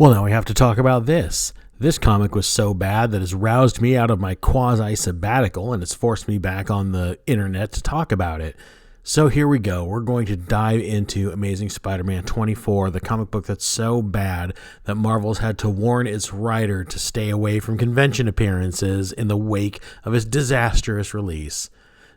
Well, now we have to talk about this. This comic was so bad that it's roused me out of my quasi-sabbatical and it's forced me back on the internet to talk about it. So here we go. We're going to dive into Amazing Spider-Man 24, the comic book that's so bad that Marvel's had to warn its writer to stay away from convention appearances in the wake of its disastrous release.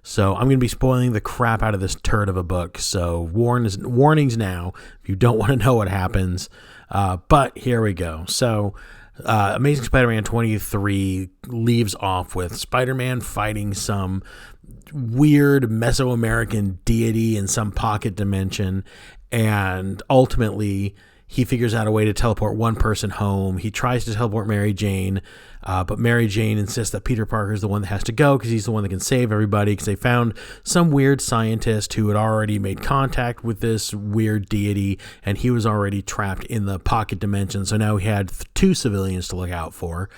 So I'm going to be spoiling the crap out of this turd of a book. So warnings now if you don't want to know what happens. But here we go. So Amazing Spider-Man 23 leaves off with Spider-Man fighting some weird Mesoamerican deity in some pocket dimension, and ultimately he figures out a way to teleport one person home. He tries to teleport Mary Jane, but Mary Jane insists that Peter Parker is the one that has to go because he's the one that can save everybody, because they found some weird scientist who had already made contact with this weird deity, and he was already trapped in the pocket dimension. So now he had two civilians to look out for.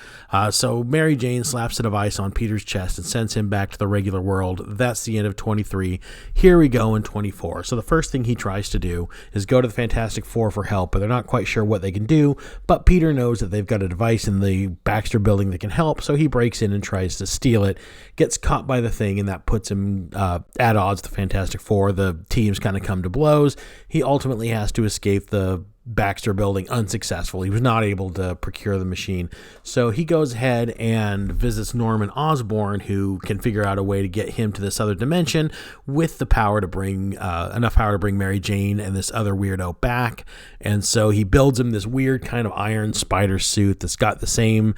So Mary Jane slaps the device on Peter's chest and sends him back to the regular world. That's the end of 23. Here we go in 24. So the first thing he tries to do is go to the Fantastic Four for help, but they're not quite sure what they can do. But Peter knows that they've got a device in the Baxter building that can help, so he breaks in and tries to steal it, gets caught by the thing, and that puts him at odds with the Fantastic Four. The teams kind of come to blows. He ultimately has to escape the Baxter building unsuccessfully. He was not able to procure the machine. So he goes ahead and visits Norman Osborn, who can figure out a way to get him to this other dimension with the power to bring enough power to bring Mary Jane and this other weirdo back. And so he builds him this weird kind of iron spider suit that's got the same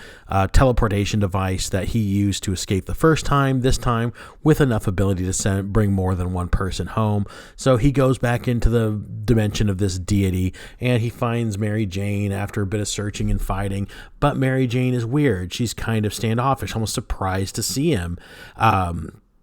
teleportation device that he used to escape the first time, this time with enough ability to bring more than one person home. So he goes back into the dimension of this deity, and he finds Mary Jane after a bit of searching and fighting, but Mary Jane is weird. She's kind of standoffish, almost surprised to see him.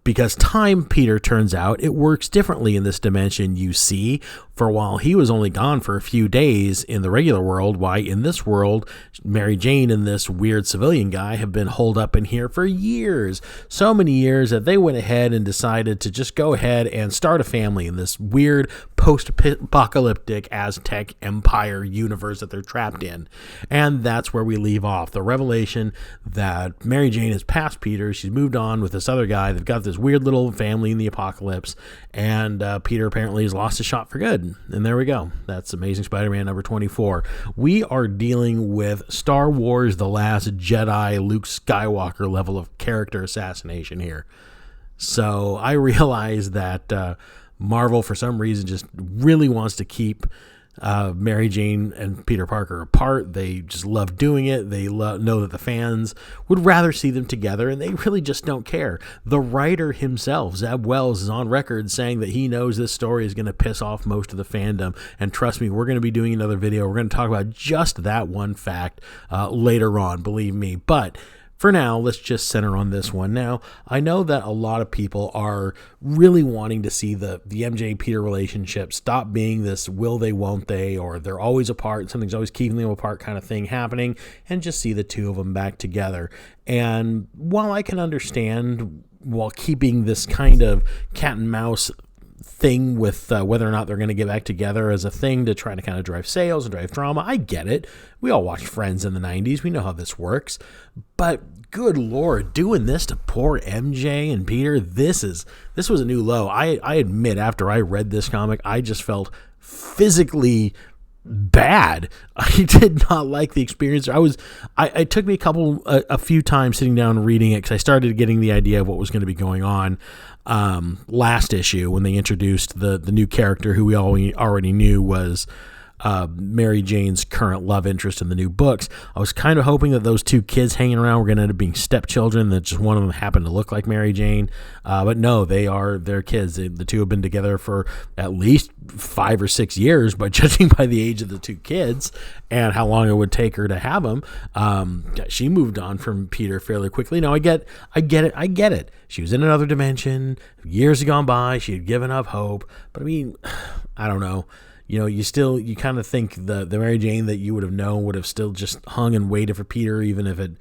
Because time, Peter, turns out it works differently in this dimension. You see, for a while he was only gone for a few days in the regular world. Why, in this world, Mary Jane and this weird civilian guy have been holed up in here for years. So many years that they went ahead and decided to just go ahead and start a family in this weird post-apocalyptic Aztec empire universe that they're trapped in. And that's where we leave off. The revelation that Mary Jane is past Peter. She's moved on with this other guy. They've got this weird little family in the apocalypse, and Peter apparently has lost his shot for good. And there we go. That's Amazing Spider-Man number 24. We are dealing with Star Wars The Last Jedi, Luke Skywalker level of character assassination here. So I realize that Marvel, for some reason, just really wants to keep Mary Jane and Peter Parker apart. They just love doing it. They know that the fans would rather see them together, and they really just don't care. The writer himself, Zeb Wells, is on record saying that he knows this story is going to piss off most of the fandom, and trust me, we're going to be doing another video. We're going to talk about just that one fact later on, believe me. But for now, let's just center on this one. Now, I know that a lot of people are really wanting to see the MJ-Peter relationship stop being this will they, won't they, or they're always apart, something's always keeping them apart kind of thing happening, and just see the two of them back together. And while I can understand, while keeping this kind of cat and mouse thing with whether or not they're going to get back together as a thing to try to kind of drive sales and drive drama, I get it. We all watched Friends in the 90s. We know how this works. But good Lord, doing this to poor MJ and Peter, this was a new low. I admit, after I read this comic, I just felt physically bad. I did not like the experience. It took me a few times sitting down and reading it, because I started getting the idea of what was going to be going on last issue when they introduced the new character who we already knew was Mary Jane's current love interest in the new books. I was kind of hoping that those two kids hanging around were going to end up being stepchildren, that just one of them happened to look like Mary Jane. But no, they're kids. The two have been together for at least 5 or 6 years, but judging by the age of the two kids and how long it would take her to have them, she moved on from Peter fairly quickly. No, I get it. She was in another dimension. Years had gone by. She had given up hope. But I mean, I don't know. You know, you kind of think the Mary Jane that you would have known would have still just hung and waited for Peter, even if it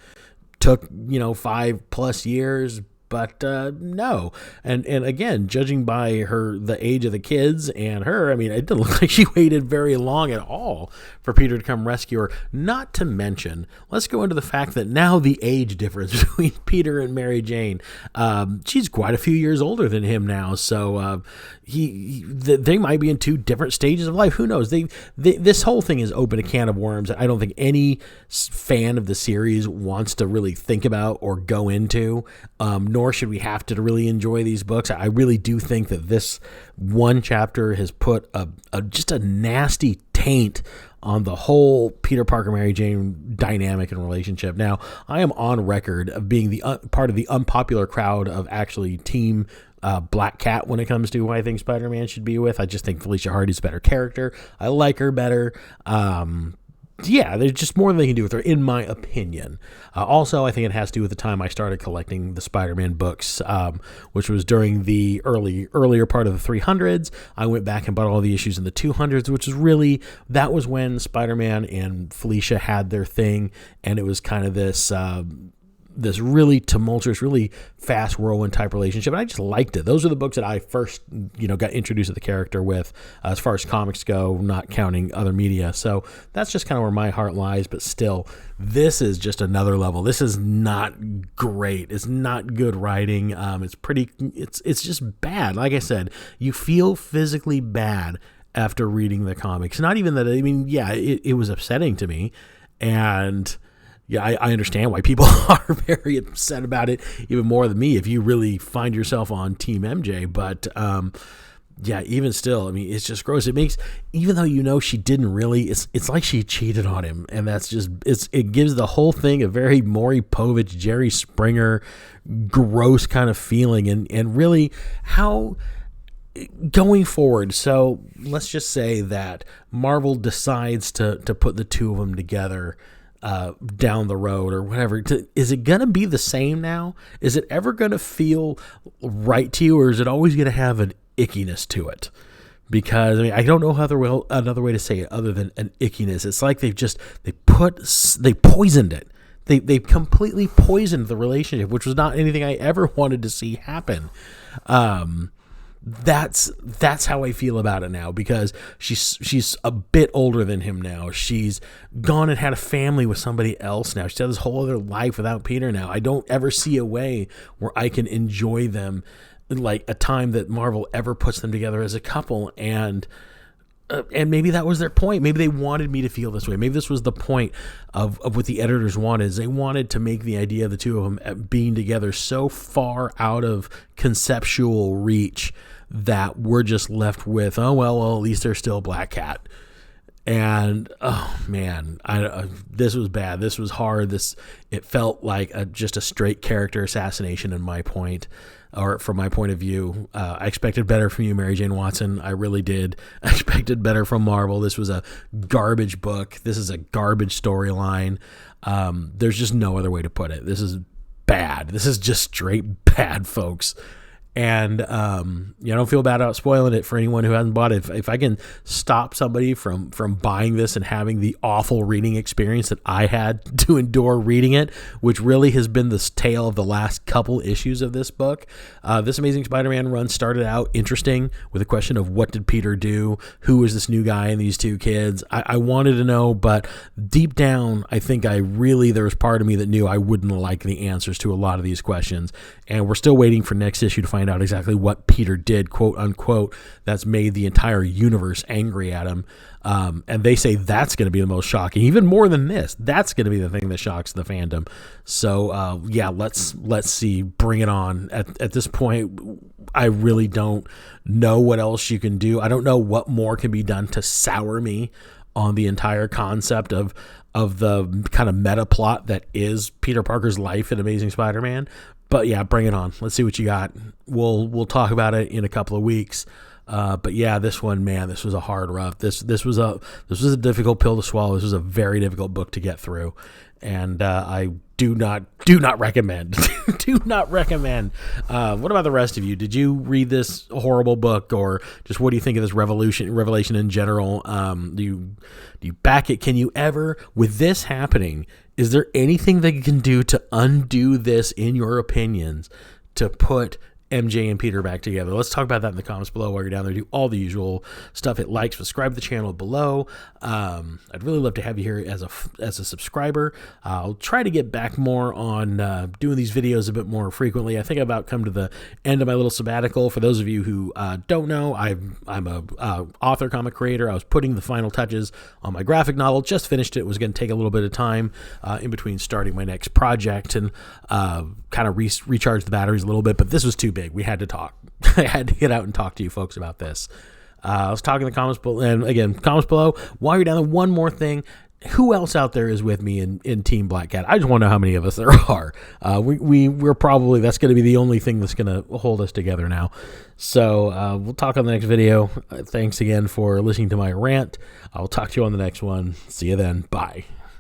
took, 5+ years. But no, and again, judging by the age of the kids and her, I mean, it didn't look like she waited very long at all for Peter to come rescue her. Not to mention, let's go into the fact that now the age difference between Peter and Mary Jane, she's quite a few years older than him now, so they might be in two different stages of life. Who knows? This whole thing is open a can of worms. I don't think any fan of the series wants to really think about or go into. Nor should we have to really enjoy these books. I really do think that this one chapter has put just a nasty taint on the whole Peter Parker Mary Jane dynamic and relationship. Now, I am on record of being the part of the unpopular crowd of actually team Black Cat when it comes to who I think Spider-Man should be with. I just think Felicia Hardy's a better character. I like her better. Yeah, there's just more than they can do with her, in my opinion. Also, I think it has to do with the time I started collecting the Spider-Man books, which was during the earlier part of the 300s. I went back and bought all the issues in the 200s, which is really, that was when Spider-Man and Felicia had their thing, and it was kind of this really tumultuous, really fast whirlwind type relationship. And I just liked it. Those are the books that I first, got introduced to the character with, as far as comics go, not counting other media. So that's just kind of where my heart lies. But still, this is just another level. This is not great. It's not good writing. It's just bad. Like I said, you feel physically bad after reading the comics. Not even that. I mean, yeah, it was upsetting to me. And yeah, I understand why people are very upset about it, even more than me, if you really find yourself on Team MJ. But yeah, even still, I mean, it's just gross. It makes, even though she didn't really, it's like she cheated on him, and that's just, it gives the whole thing a very Maury Povich, Jerry Springer, gross kind of feeling, and really how going forward. So let's just say that Marvel decides to put the two of them together down the road or whatever. Is it going to be the same now? Is it ever going to feel right to you, or is it always going to have an ickiness to it? Because, I mean, I don't know another way to say it other than an ickiness. It's like they poisoned it. They completely poisoned the relationship, which was not anything I ever wanted to see happen. That's how I feel about it now, because she's a bit older than him now. She's gone and had a family with somebody else now. She's had this whole other life without Peter now. I don't ever see a way where I can enjoy them like a time that Marvel ever puts them together as a couple. And maybe that was their point. Maybe they wanted me to feel this way. Maybe this was the point of what the editors wanted. Is they wanted to make the idea of the two of them being together so far out of conceptual reach that we're just left with, oh, well, at least they're still Black Cat. And, oh, man, this was bad. This was hard. It felt like just a straight character assassination from my point of view. I expected better from you, Mary Jane Watson. I really did. I expected better from Marvel. This was a garbage book. This is a garbage storyline. There's just no other way to put it. This is bad. This is just straight bad, folks. And don't feel bad about spoiling it for anyone who hasn't bought it. If I can stop somebody from buying this and having the awful reading experience that I had to endure reading it, which really has been the tale of the last couple issues of this book. This Amazing Spider-Man run started out interesting with a question of what did Peter do? Who is this new guy and these two kids? I wanted to know, but deep down, I think there was part of me that knew I wouldn't like the answers to a lot of these questions. And we're still waiting for next issue to find out exactly what Peter did, quote unquote, that's made the entire universe angry at him. And they say that's going to be the most shocking, even more than this. That's going to be the thing that shocks the fandom. So let's see, bring it on. At this point, I really don't know what else you can do. I don't know what more can be done to sour me on the entire concept of the kind of meta plot that is Peter Parker's life in Amazing Spider-Man. But yeah, bring it on. Let's see what you got. We'll talk about it in a couple of weeks. But yeah, this one, man, this was a hard rough. This was a difficult pill to swallow. This was a very difficult book to get through, and I do not recommend. Do not recommend. What about the rest of you? Did you read this horrible book, or just what do you think of this revelation in general? Do you back it? Can you ever, with this happening, is there anything that you can do to undo this, in your opinions, to put MJ and Peter back together. Let's talk about that in the comments below while you're down there. Do all the usual stuff. Hit like, subscribe to the channel below. I'd really love to have you here as a subscriber. I'll try to get back more on doing these videos a bit more frequently. I think I've about come to the end of my little sabbatical. For those of you who don't know, I'm a author, comic creator. I was putting the final touches on my graphic novel. Just finished it. It was going to take a little bit of time in between starting my next project and kind of recharge the batteries a little bit, but this was too big. We had to talk. I had to get out and talk to you folks about this. I was talking in the comments below, and again, comments below. While you're down there, one more thing. Who else out there is with me in Team Black Cat? I just want to know how many of us there are. We're probably, that's going to be the only thing that's going to hold us together now. So we'll talk on the next video. Thanks again for listening to my rant. I'll talk to you on the next one. See you then. Bye.